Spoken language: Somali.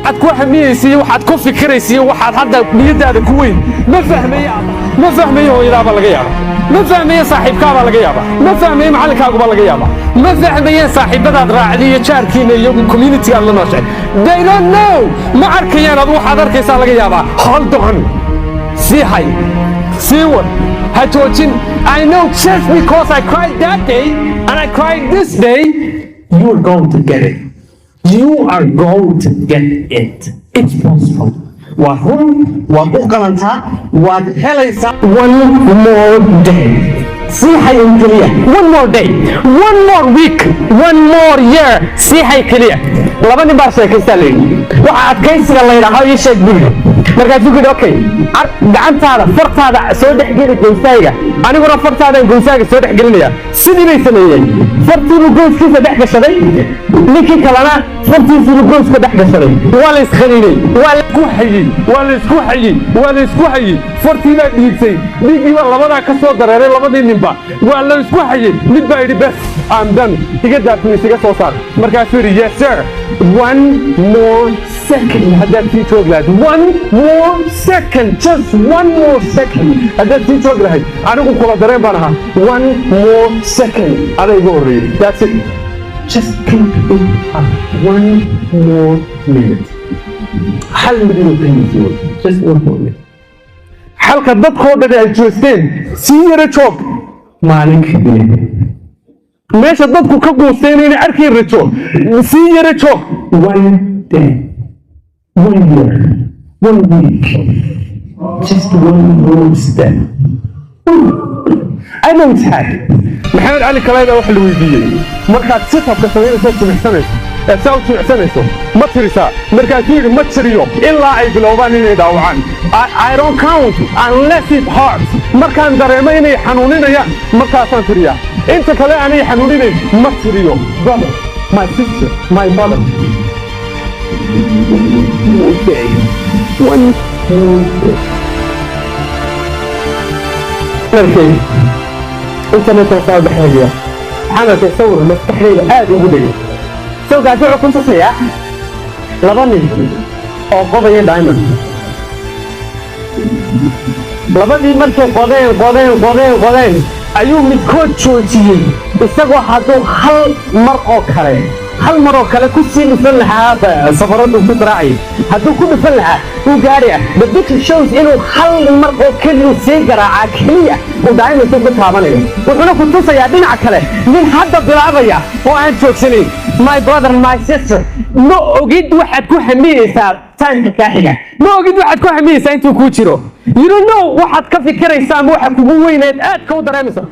waxaad ku hamiyeysiin waxaad ku fikiraysiin waxaad hadda niyadaada ku weyn ma fahmayo hooyadaaba laga yaaba ma fahmayo saaxiibkaaba laga yaaba ma fahmayo macallinkaaguba laga yaaba ma fahmayo saaxiibadaad raacday iyo jaarkiina iyo community aad la nooshahay they don't know ma arkayaan ad waxaad arkaysaa laga yaabaa hold on sii hay sii wad ha joojin I know just because I cried that day and I cried this day you're going to get it you are going to get it it's possible وهم وبقرنها وهليسا one more day صيحة كلية one more day one more week one more year صيحة كلية لبني باشا كيسالين وعاد كيس الله يرحمه يشيك بيه markaad ku gudoo okay gacantaada fartaada soo dhaxgelin goosayga aniguna fartaada goosayga soo dhaxgelinaya sidii bay sameeyeen fartiibu gooskiisa dhaxgashaday ninkii kalena fartiisu gooska dhaxgashaday waa la iskhaniinay waa la isku hayay fartiina dhiigtay dhiigiiba labada ka soo dareeray labadii ninba waa la isku hayay mid baa yiri bas I'm done iga daafnaysiga soo saar markaas yiri yes sir one more second hadda tii jooglaad one more second just one more second hadda tii jooglahay anigu kula dareen baan ahaa one more second adaygu horeeyay that's it just keep it up one more minute hal minute just one more minute halka dadkoo dhan ay joosteen sii yara joog maalinkii meesha dadku ka goosteen inay arkay rajo sii yara joog one day one year one week just one more step I know it's hard محمد علي كلايبا waxa la weydiiyay markaad setup-ka sameynayso jimicsanayso sawt jimicsanayso ma tirisaa markaad yiri ma tiriyo ilaa ay bilowdaan inay dhaawacaan I don't count unless it hurts markaan dareemo inay xanuuninayaan markaasaan tiriyaa inta kale aanay xanuuninayn ma tiriyo brother my sister my mother okay one okay internet صار بحاجة أنا تصور مستحيل هذا يقولي سو قاعد أقول كنت صياح لبني أو قضية دائما لبني مركز قضية أيوم متكون شوتي استقوا حطوا حل مرة كره هل مرة كلا كوسي نفلها سفرات وتراعي هذو كل نفلها وقارئة بدك الشوز إنه هل مرة كل سيجرة عكلية ودائما تبغى تعمله وأنا كنت صيادين عكله من حد بالعربية وأنت شو سنين my brother my sister ما أجد واحد كوحمية صار تاني كاحية ما أجد واحد كوحمية ساينتو كوتشيرو you don't know واحد كفي كريسان واحد كبوينات كودر أمسا